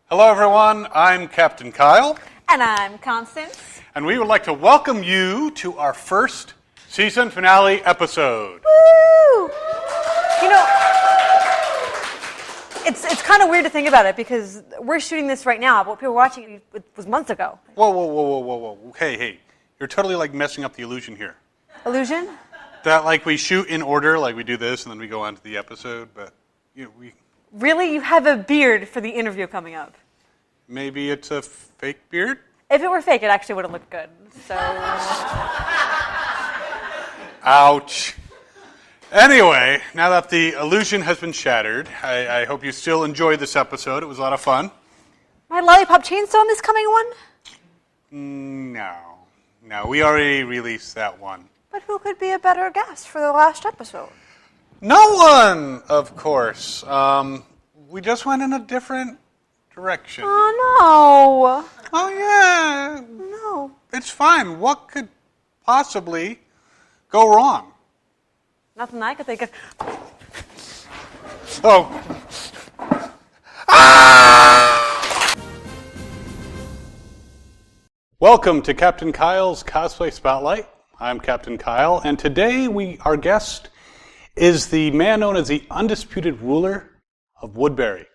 Hello everyone, I'm Captain Kyle. And I'm Constance. And we would like to welcome you to our first season finale episode. Woo! You know, it's kind of weird to think about it because we're shooting this right now, but what people were watching it was months ago. Whoa. Hey. You're totally like messing up the illusion here. Illusion? That like we shoot in order, like we do this and then we go on to the episode, but we... Really? You have a beard for the interview coming up. Maybe it's a fake beard? If it were fake, it actually would have looked good. So... Ouch. Anyway, now that the illusion has been shattered, I hope you still enjoyed this episode. It was a lot of fun. My lollipop chainsaw in this coming one? No, we already released that one. But who could be a better guest for the last episode? No one, of course. We just went in a different direction. Oh, no. Oh, yeah. No. It's fine. What could possibly go wrong? Nothing I could think of. Oh. Ah! Welcome to Captain Kyle's Cosplay Spotlight. I'm Captain Kyle, and today our guest is the man known as the undisputed ruler of Woodbury,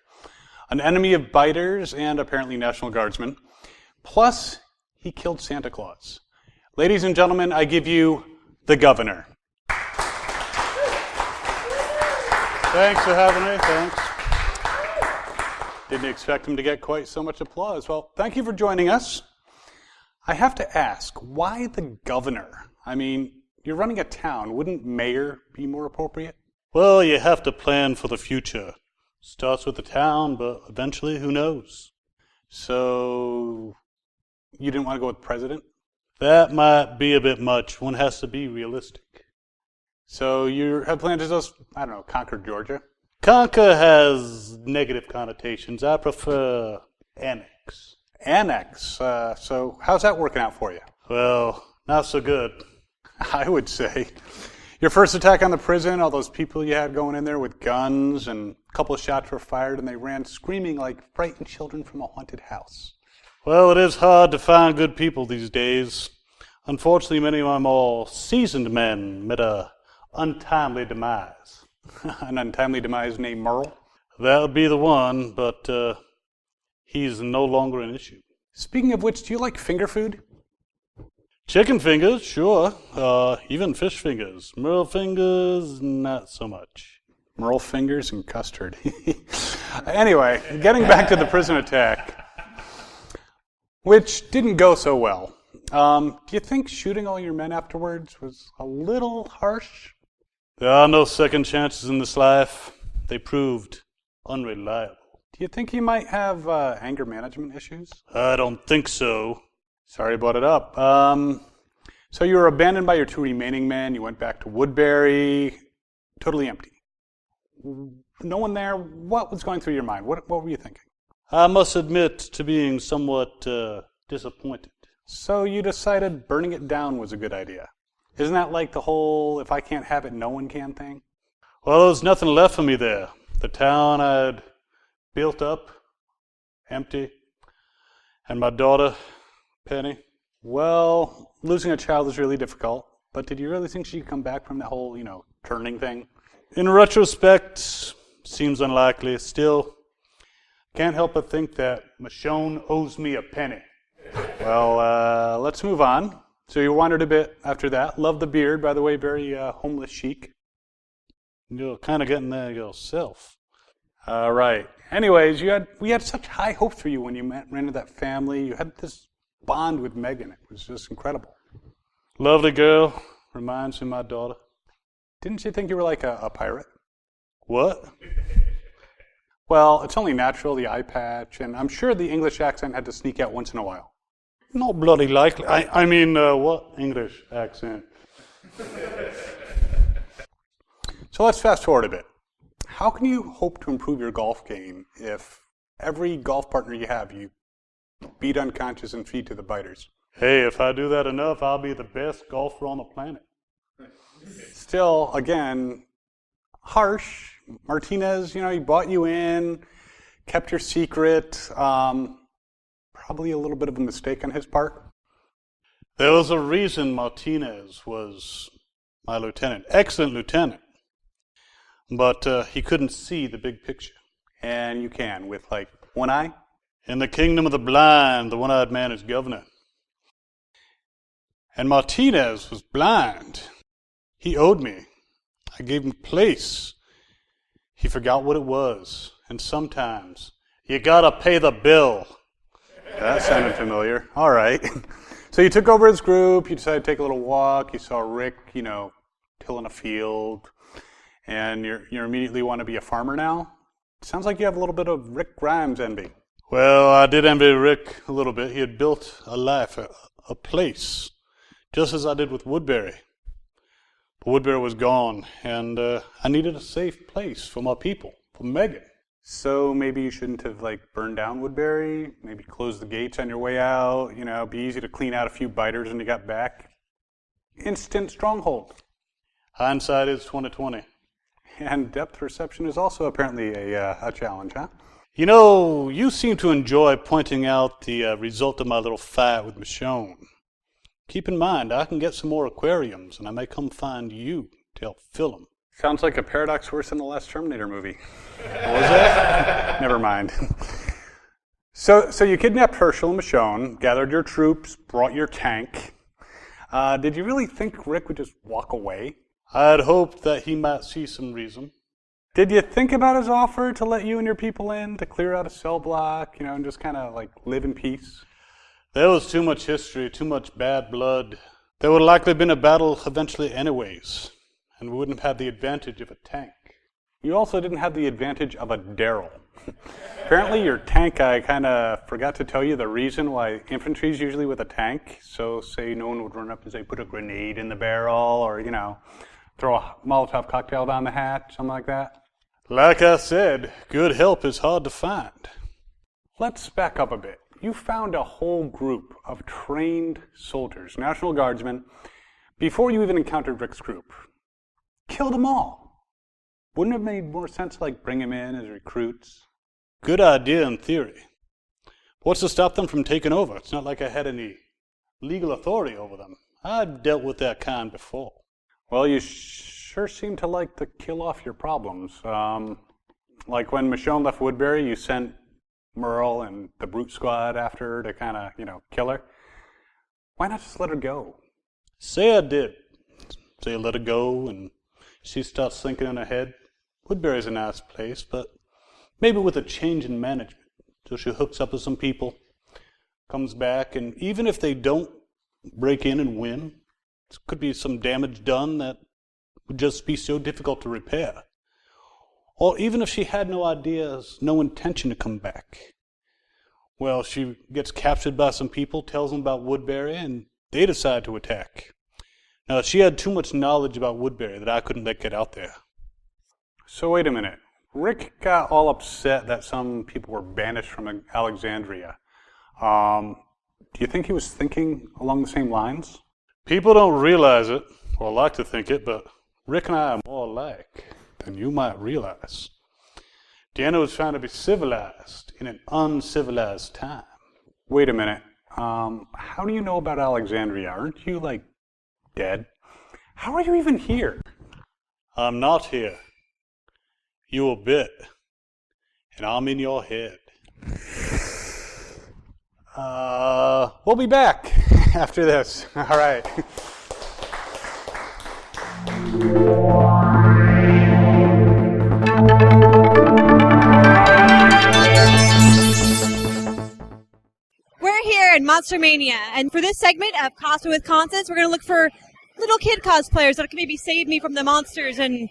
an enemy of biters and apparently National Guardsmen. Plus, he killed Santa Claus. Ladies and gentlemen, I give you the Governor. Thanks for having me. Thanks. Didn't expect him to get quite so much applause. Well, thank you for joining us. I have to ask, why the Governor? I mean, you're running a town. Wouldn't mayor be more appropriate? Well, you have to plan for the future. Starts with the town, but eventually, who knows? So, you didn't want to go with president? That might be a bit much. One has to be realistic. So you have planned to just, conquer Georgia? Conquer has negative connotations. I prefer annex. Annex? So how's that working out for you? Well, not so good. I would say. Your first attack on the prison, all those people you had going in there with guns, and a couple of shots were fired, and they ran screaming like frightened children from a haunted house. Well, it is hard to find good people these days. Unfortunately, many of my more seasoned men met a untimely demise. An untimely demise named Merle? That would be the one, but he's no longer an issue. Speaking of which, do you like finger food? Chicken fingers, sure. Even fish fingers. Merle fingers, not so much. Merle fingers and custard. Anyway, getting back to the prison attack, which didn't go so well. Do you think shooting all your men afterwards was a little harsh? There are no second chances in this life. They proved unreliable. Do you think you might have anger management issues? I don't think so. Sorry I brought it up. So you were abandoned by your two remaining men. You went back to Woodbury, totally empty. No one there. What was going through your mind? What were you thinking? I must admit to being somewhat disappointed. So you decided burning it down was a good idea. Isn't that like the whole if I can't have it, no one can thing? Well, there was nothing left for me there. The town I'd built up, empty, and my daughter, Penny. Well, losing a child is really difficult, but did you really think she'd come back from that whole, turning thing? In retrospect, seems unlikely. Still, can't help but think that Michonne owes me a penny. Well, let's move on. So you wandered a bit after that. Love the beard, by the way, very homeless chic. You're kind of getting there yourself. Right. Anyways, we had such high hopes for you when you ran into that family. You had this bond with Megan. It was just incredible. Lovely girl. Reminds me of my daughter. Didn't you think you were like a pirate? What? Well, it's only natural, the eye patch, and I'm sure the English accent had to sneak out once in a while. Not bloody likely. I mean, what English accent? So let's fast forward a bit. How can you hope to improve your golf game if every golf partner you have, you beat unconscious and feed to the biters? Hey, if I do that enough, I'll be the best golfer on the planet. Still, again, harsh. Martinez, he bought you in, kept your secret. Probably a little bit of a mistake on his part. There was a reason Martinez was my lieutenant. Excellent lieutenant. But he couldn't see the big picture. And you can, with like one eye? In the kingdom of the blind, the one-eyed man is governor. And Martinez was blind. He owed me. I gave him a place. He forgot what it was. And sometimes you gotta pay the bill. That sounded familiar. All right. So you took over his group. You decided to take a little walk. You saw Rick, tilling a field. And you immediately want to be a farmer now? Sounds like you have a little bit of Rick Grimes envy. Well, I did envy Rick a little bit. He had built a life, a place, just as I did with Woodbury. But Woodbury was gone, and I needed a safe place for my people, for Megan. So maybe you shouldn't have burned down Woodbury, maybe close the gates on your way out, be easy to clean out a few biters when you got back. Instant stronghold. Hindsight is 20/20. And depth perception is also apparently a challenge, huh? You seem to enjoy pointing out the result of my little fight with Michonne. Keep in mind, I can get some more aquariums, and I may come find you to help fill them. Sounds like a paradox worse than the last Terminator movie. What was that? Never mind. So you kidnapped Herschel and Michonne, gathered your troops, brought your tank. Did you really think Rick would just walk away? I had hoped that he might see some reason. Did you think about his offer to let you and your people in, to clear out a cell block, and just kind of live in peace? There was too much history, too much bad blood. There would likely have been a battle eventually anyways, and we wouldn't have had the advantage of a tank. You also didn't have the advantage of a Daryl. Apparently your tank guy kind of forgot to tell you the reason why infantry is usually with a tank. So say no one would run up and say, put a grenade in the barrel, or, throw a Molotov cocktail down the hatch, something like that. Like I said, good help is hard to find. Let's back up a bit. You found a whole group of trained soldiers, National Guardsmen, before you even encountered Rick's group. Killed them all. Wouldn't it have made more sense to bring them in as recruits? Good idea in theory. What's to stop them from taking over? It's not like I had any legal authority over them. I've dealt with that kind before. Well, you sure seem to like to kill off your problems. Like when Michonne left Woodbury, you sent Merle and the Brute Squad after her to kind of, kill her. Why not just let her go? Say I did. Say I let her go and she starts thinking in her head. Woodbury's a nice place, but maybe with a change in management. So she hooks up with some people, comes back, and even if they don't break in and win, there could be some damage done that would just be so difficult to repair. Or even if she had no ideas, no intention to come back. Well, she gets captured by some people, tells them about Woodbury, and they decide to attack. Now, she had too much knowledge about Woodbury that I couldn't let get out there. So wait a minute. Rick got all upset that some people were banished from Alexandria. Do you think he was thinking along the same lines? People don't realize it, or like to think it, but Rick and I are more alike than you might realize. Deanna was trying to be civilized in an uncivilized time. Wait a minute. How do you know about Alexandria? Aren't you, dead? How are you even here? I'm not here. You a bit. And I'm in your head. We'll be back after this. All right. We're here in Monster Mania, and for this segment of Cosplay with Constance, we're going to look for little kid cosplayers that can maybe save me from the monsters and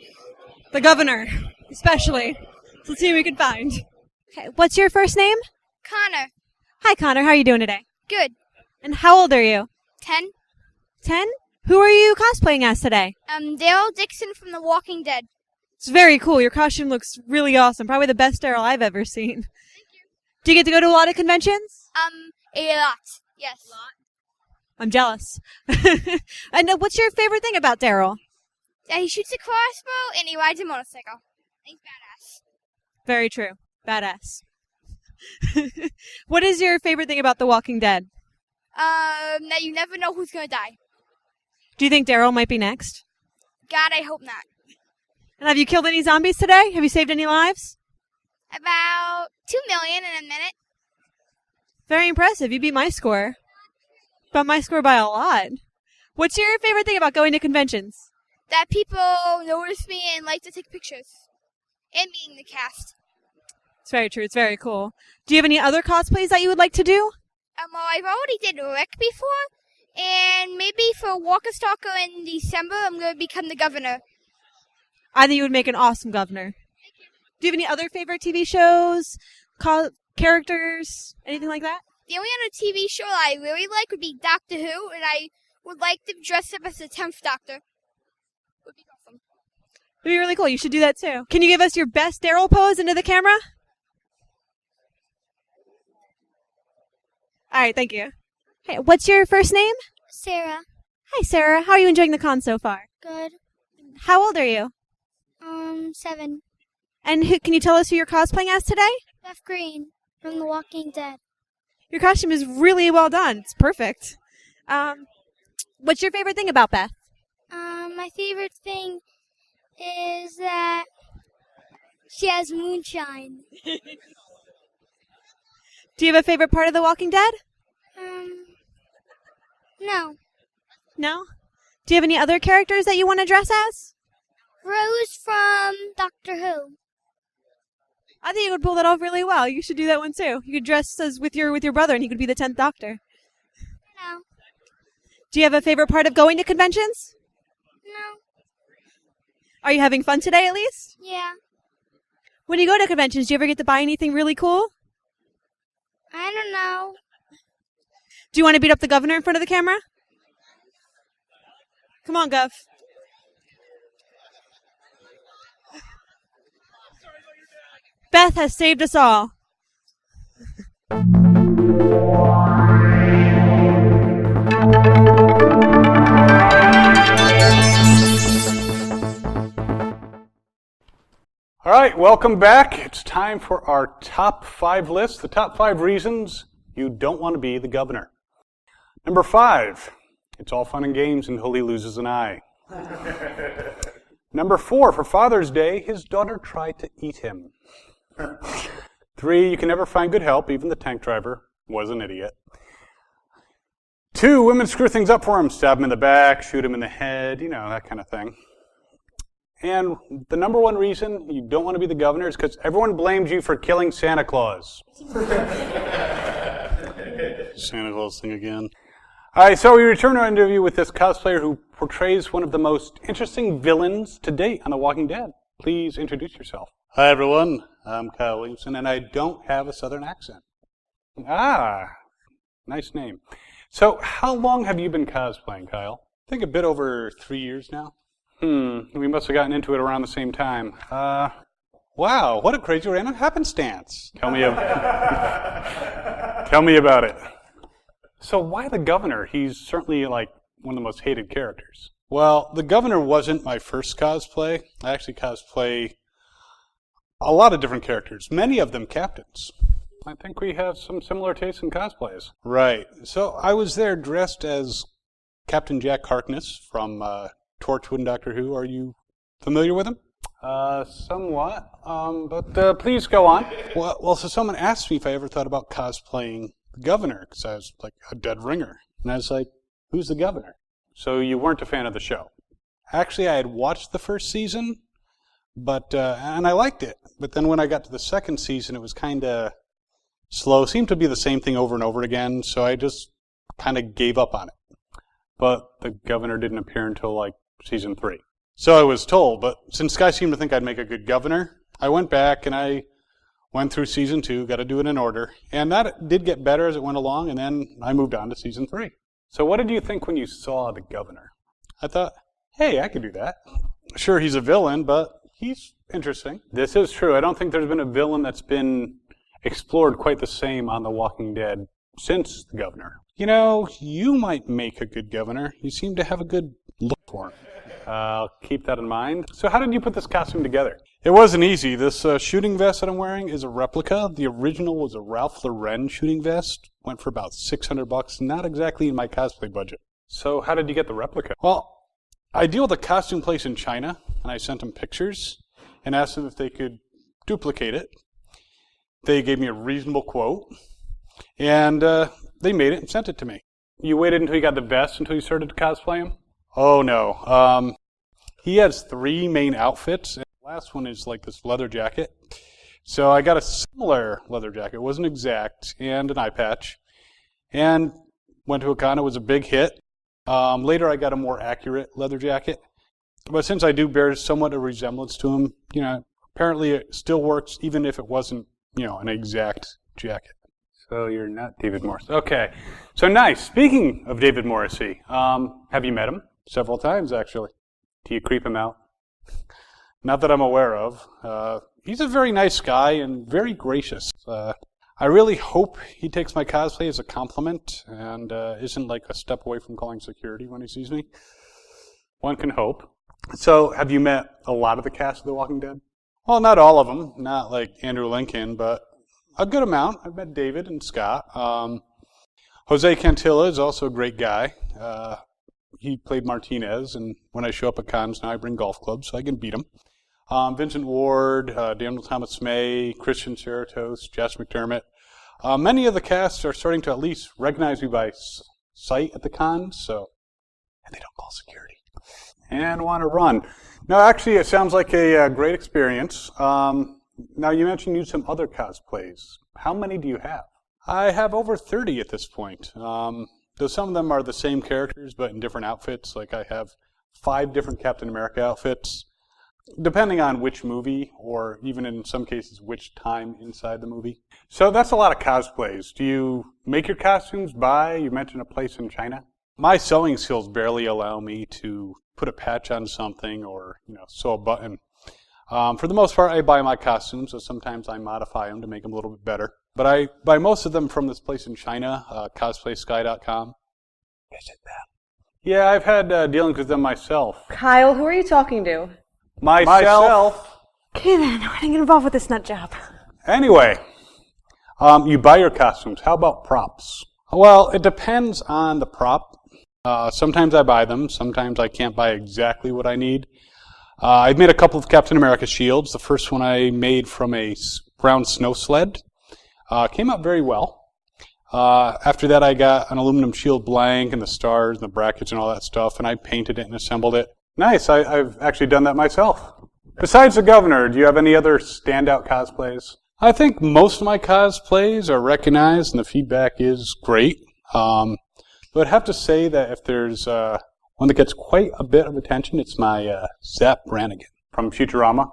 the governor, especially. So let's see what we can find. Okay, what's your first name? Connor. Hi, Connor. How are you doing today? Good. And how old are you? 10. 10? Who are you cosplaying as today? Daryl Dixon from The Walking Dead. It's very cool. Your costume looks really awesome. Probably the best Daryl I've ever seen. Thank you. Do you get to go to a lot of conventions? A lot. Yes. A lot? I'm jealous. And what's your favorite thing about Daryl? He shoots a crossbow and he rides a motorcycle. He's badass. Very true. Badass. What is your favorite thing about The Walking Dead? That you never know who's gonna die. Do you think Daryl might be next? God, I hope not. And have you killed any zombies today? Have you saved any lives? About 2 million in a minute. Very impressive. You beat my score. But my score by a lot. What's your favorite thing about going to conventions? That people notice me and like to take pictures. And meeting the cast. It's very true. It's very cool. Do you have any other cosplays that you would like to do? Well, I've already did Rick before. And maybe for Walker Stalker in December, I'm going to become the governor. I think you would make an awesome governor. Do you have any other favorite TV shows, characters, anything like that? The only other TV show I really like would be Doctor Who, and I would like to dress up as the 10th Doctor. Would be awesome. It would be really cool. You should do that too. Can you give us your best Daryl pose into the camera? All right, thank you. Hey, what's your first name? Sarah. Hi, Sarah. How are you enjoying the con so far? Good. How old are you? 7. And can you tell us who you're cosplaying as today? Beth Green from The Walking Dead. Your costume is really well done. It's perfect. What's your favorite thing about Beth? My favorite thing is that she has moonshine. Do you have a favorite part of The Walking Dead? No. No? Do you have any other characters that you want to dress as? Rose from Doctor Who. I think you would pull that off really well. You should do that one too. You could dress as with your brother and he could be the 10th Doctor. No. Do you have a favorite part of going to conventions? No. Are you having fun today at least? Yeah. When you go to conventions, do you ever get to buy anything really cool? I don't know. Do you want to beat up the governor in front of the camera? Come on, Gov. Beth has saved us all. All right, welcome back. It's time for our top 5 list, the top 5 reasons you don't want to be the governor. Number 5, it's all fun and games until he loses an eye. Number 4, for Father's Day, his daughter tried to eat him. 3, you can never find good help, even the tank driver was an idiot. 2, women screw things up for him, stab him in the back, shoot him in the head, you know, that kind of thing. And the number 1 reason you don't want to be the governor is because everyone blames you for killing Santa Claus. Santa Claus thing again. All right, so we return our interview with this cosplayer who portrays one of the most interesting villains to date on The Walking Dead. Please introduce yourself. Hi, everyone. I'm Kyle Williamson, and I don't have a Southern accent. Ah, nice name. So how long have you been cosplaying, Kyle? I think a bit over 3 years now. We must have gotten into it around the same time. Wow, what a crazy random happenstance. Tell me about it. So why the governor? He's certainly like one of the most hated characters. Well, the governor wasn't my first cosplay. I actually cosplay a lot of different characters, many of them captains. I think we have some similar tastes in cosplays. Right. So I was there dressed as Captain Jack Harkness from Torchwood and Doctor Who. Are you familiar with him? Somewhat. But please go on. Well, so someone asked me if I ever thought about cosplaying the governor, because I was like a dead ringer. And I was like, who's the governor? So you weren't a fan of the show. Actually, I had watched the first season, but and I liked it. But then when I got to the second season, it was kind of slow. It seemed to be the same thing over and over again, so I just kind of gave up on it. But the governor didn't appear until like season 3. So I was told, but since guys seemed to think I'd make a good governor, I went back and I went through season 2, got to do it in order. And that did get better as it went along, and then I moved on to season 3. So what did you think when you saw the governor? I thought, hey, I could do that. Sure, he's a villain, but he's interesting. This is true. I don't think there's been a villain that's been explored quite the same on The Walking Dead since the governor. You know, you might make a good governor. You seem to have a good look for him. I'll keep that in mind. So how did you put this costume together? It wasn't easy. This shooting vest that I'm wearing is a replica. The original was a Ralph Lauren shooting vest. Went for about $600, not exactly in my cosplay budget. So how did you get the replica? Well, I deal with a costume place in China, and I sent them pictures and asked them if they could duplicate it. They gave me a reasonable quote, and they made it and sent it to me. You waited until you got the vest until you started to cosplay him? Oh, no. He has 3 main outfits. And the last one is like this leather jacket. So I got a similar leather jacket. It wasn't exact, and an eye patch. And went to a con. It was a big hit. Later I got a more accurate leather jacket. But since I do bear somewhat a resemblance to him, apparently it still works even if it wasn't, an exact jacket. So you're not David Morrissey. Okay. So nice. Speaking of David Morrissey, have you met him? Several times, actually. Do you creep him out? Not that I'm aware of. He's a very nice guy and very gracious. I really hope he takes my cosplay as a compliment and isn't like a step away from calling security when he sees me. One can hope. So have you met a lot of the cast of The Walking Dead? Well, not all of them. Not like Andrew Lincoln, but a good amount. I've met David and Scott. Jose Cantilla is also a great guy. He played Martinez, and when I show up at cons now, I bring golf clubs so I can beat him. Vincent Ward, Daniel Thomas May, Christian Cerritos, Jess McDermott. Many of the casts are starting to at least recognize me by sight at the cons, and they don't call security. And want to run. No, actually, it sounds like a great experience. Now, you mentioned you do some other cosplays. How many do you have? I have over 30 at this point. Though some of them are the same characters, but in different outfits. Like I have 5 different Captain America outfits, depending on which movie, or even in some cases, which time inside the movie. So that's a lot of cosplays. Do you make your costumes by, you mentioned a place in China? My sewing skills barely allow me to put a patch on something or, sew a button. For the most part, I buy my costumes, so sometimes I modify them to make them a little bit better. But I buy most of them from this place in China, cosplaysky.com. Visit them. Yeah, I've had dealings with them myself. Kyle, who are you talking to? Myself. Okay then, I didn't get involved with this nut job. Anyway, you buy your costumes. How about props? Well, it depends on the prop. Sometimes I buy them. Sometimes I can't buy exactly what I need. I've made a couple of Captain America shields. The first one I made from a brown snow sled. Came out very well. After that, I got an aluminum shield blank and the stars and the brackets and all that stuff, and I painted it and assembled it. Nice. I've actually done that myself. Besides the Governor, do you have any other standout cosplays? I think most of my cosplays are recognized, and the feedback is great. But I'd have to say that if there's one that gets quite a bit of attention, it's my Zap Brannigan from Futurama.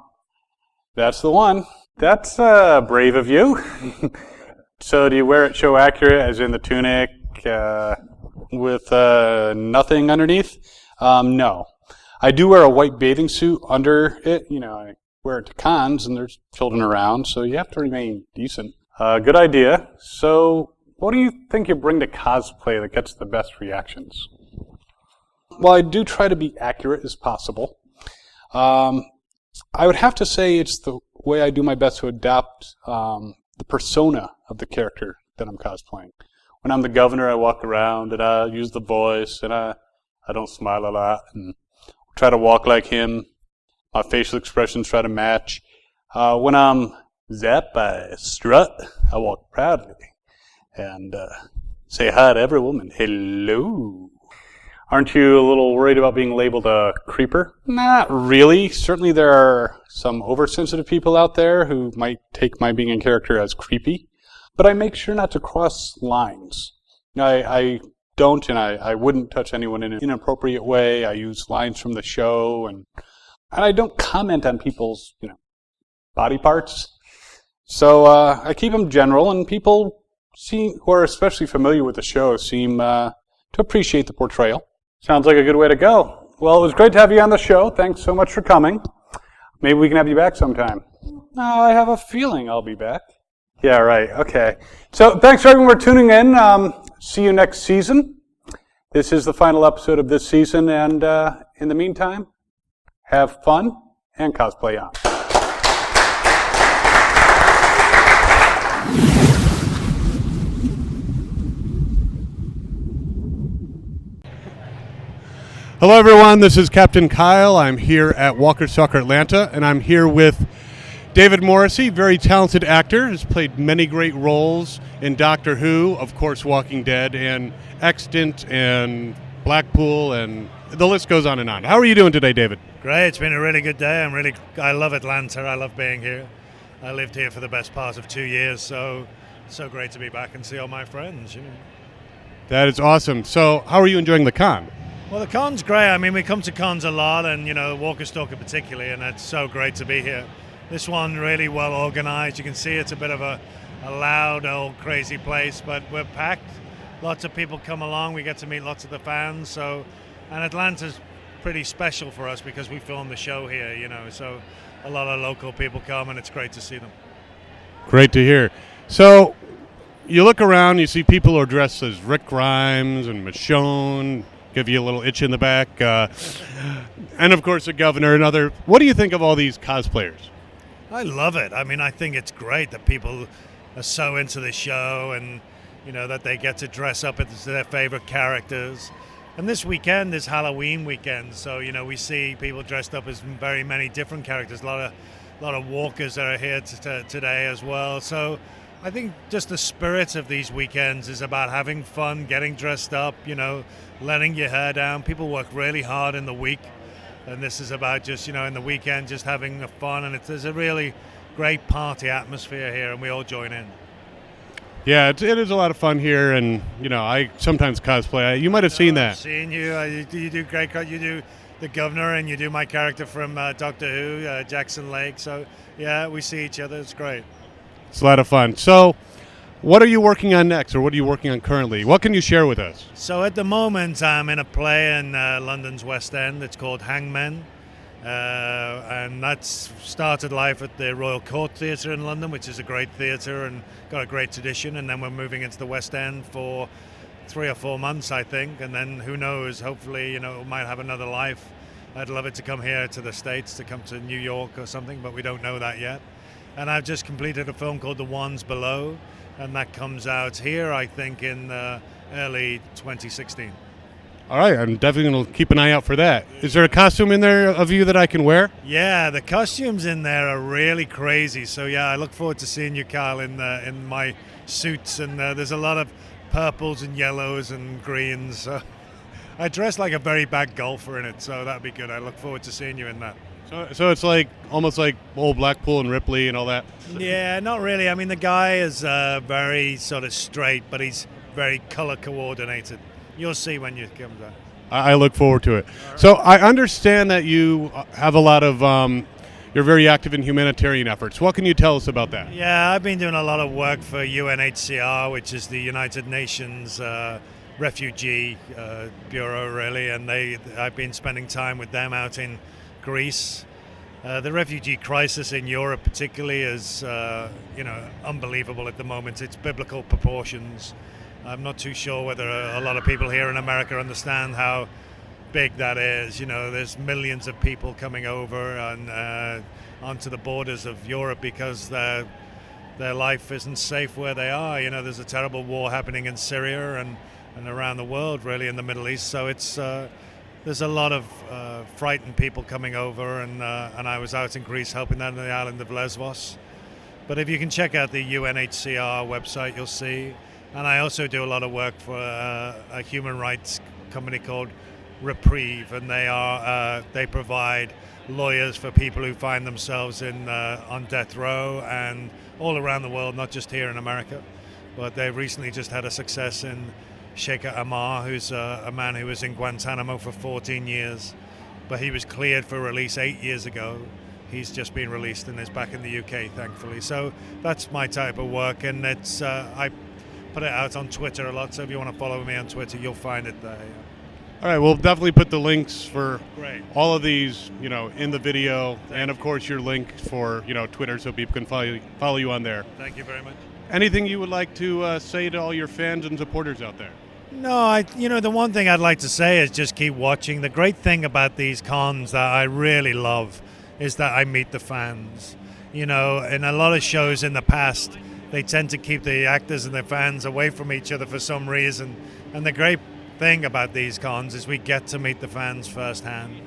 That's the one. That's brave of you. So do you wear it show accurate, as in the tunic with nothing underneath? No. I do wear a white bathing suit under it. I wear it to cons, and there's children around, so you have to remain decent. Good idea. So what do you think you bring to cosplay that gets the best reactions? Well, I do try to be accurate as possible. I would have to say it's the way I do my best to adapt the persona of the character that I'm cosplaying. When I'm the Governor, I walk around and I use the voice, and I don't smile a lot and try to walk like him. My facial expressions try to match. When I'm Zap, I strut. I walk proudly and say hi to every woman. Hello. Aren't you a little worried about being labeled a creeper? Not really. Certainly there are some oversensitive people out there who might take my being in character as creepy. But I make sure not to cross lines. I don't, and I wouldn't touch anyone in an inappropriate way. I use lines from the show, and I don't comment on people's, body parts. So I keep them general, and people who are especially familiar with the show seem to appreciate the portrayal. Sounds like a good way to go. Well, it was great to have you on the show. Thanks so much for coming. Maybe we can have you back sometime. I have a feeling I'll be back. Yeah, right. Okay. So thanks for everyone for tuning in. See you next season. This is the final episode of this season, and in the meantime, Have fun and cosplay on. Hello everyone, this is Captain Kyle. I'm here at Walker Soccer Atlanta, and I'm here with David Morrissey, very talented actor, has played many great roles in Doctor Who, of course Walking Dead, and Extant, and Blackpool, and the list goes on and on. How are you doing today, David? Great, it's been a really good day. I love Atlanta, I love being here. I lived here for the best part of 2 years, so great to be back and see all my friends. That is awesome. So how are you enjoying the con? Well, the con's great. I mean, we come to cons a lot, and Walker Stalker particularly, and it's so great to be here. This one really well organized. You can see it's a bit of a loud, old, crazy place, but we're packed. Lots of people come along. We get to meet lots of the fans. And Atlanta's pretty special for us because we film the show here. So a lot of local people come, and it's great to see them. Great to hear. So you look around, you see people who are dressed as Rick Grimes and Michonne. Give you a little itch in the back, and of course the governor and other. What do you think of all these cosplayers? I love it. I mean, I think it's great that people are so into the show, and that they get to dress up as their favorite characters. And this weekend is Halloween weekend, so we see people dressed up as very many different characters. A lot of walkers that are here today as well. So I think just the spirit of these weekends is about having fun, getting dressed up, letting your hair down. People work really hard in the week, and this is about just, in the weekend, just having fun. And there's a really great party atmosphere here, and we all join in. Yeah, it is a lot of fun here, and, I sometimes cosplay. You might have seen that. I've seen you. You do great. You do the governor, and you do my character from Doctor Who, Jackson Lake. So, yeah, we see each other. It's great. It's a lot of fun. So, what are you working on next, or what are you working on currently? What can you share with us? So at the moment, I'm in a play in London's West End. It's called Hangmen, and that's started life at the Royal Court Theatre in London, which is a great theatre and got a great tradition. And then we're moving into the West End for 3 or 4 months, I think. And then who knows? Hopefully, it might have another life. I'd love it to come here to the States, to come to New York or something, but we don't know that yet. And I've just completed a film called The Ones Below, and that comes out here, I think, in early 2016. All right, I'm definitely going to keep an eye out for that. Is there a costume in there of you that I can wear? Yeah, the costumes in there are really crazy. So, yeah, I look forward to seeing you, Carl, in my suits. And there's a lot of purples and yellows and greens. So I dress like a very bad golfer in it, so that'd be good. I look forward to seeing you in that. So it's almost like old Blackpool and Ripley and all that? Yeah, not really. I mean, the guy is very sort of straight, but he's very color coordinated. You'll see when you come there. I look forward to it. Right. So I understand that you have a lot of, you're very active in humanitarian efforts. What can you tell us about that? Yeah, I've been doing a lot of work for UNHCR, which is the United Nations Refugee Bureau, really, and I've been spending time with them out in Greece. The refugee crisis in Europe particularly is unbelievable at the moment. It's biblical proportions. I'm not too sure whether a lot of people here in America understand how big that is. There's millions of people coming over and onto the borders of Europe because their life isn't safe where they are. There's a terrible war happening in Syria and around the world, really, in the Middle East. So it's there's a lot of frightened people coming over, and I was out in Greece helping them on the island of Lesbos. But if you can check out the UNHCR website, you'll see. And I also do a lot of work for a human rights company called Reprieve, and they provide lawyers for people who find themselves on death row and all around the world, not just here in America. But they recently just had a success in Sheikh Amar, who's a man who was in Guantanamo for 14 years, but he was cleared for release 8 years ago. He's just been released and is back in the UK, thankfully. So that's my type of work, and it's I put it out on Twitter a lot, so if you want to follow me on Twitter, you'll find it there. All right, we'll definitely put the links for all of these, in the video, and of course your link for, Twitter, so people can follow you on there. Thank you very much. Anything you would like to say to all your fans and supporters out there? No, the one thing I'd like to say is just keep watching. The great thing about these cons that I really love is that I meet the fans. In a lot of shows in the past, they tend to keep the actors and the fans away from each other for some reason. And the great thing about these cons is we get to meet the fans firsthand.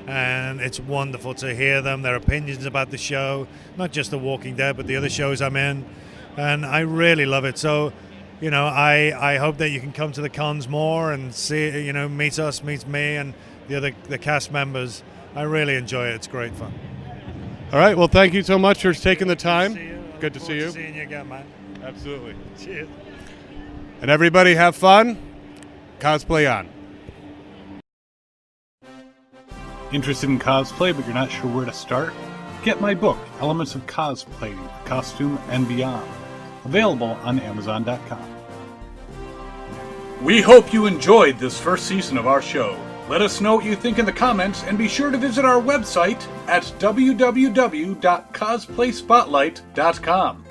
And it's wonderful to hear them, their opinions about the show, not just The Walking Dead, but the other shows I'm in. And I really love it. So, I hope that you can come to the cons more and see, meet us, meet me and the cast members. I really enjoy it. It's great fun. All right. Well, thank you so much for taking the time. Good to see you. Seeing you again, man. Absolutely. Cheers. And everybody have fun. Cosplay on. Interested in cosplay, but you're not sure where to start? Get my book, Elements of Cosplay, Costume and Beyond. Available on Amazon.com. We hope you enjoyed this first season of our show. Let us know what you think in the comments, and be sure to visit our website at www.cosplayspotlight.com.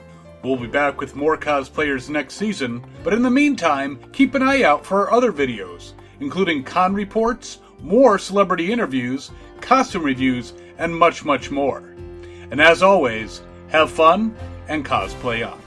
We'll be back with more cosplayers next season, but in the meantime, keep an eye out for our other videos, including con reports, more celebrity interviews, costume reviews, and much, much more. And as always, have fun and cosplay on.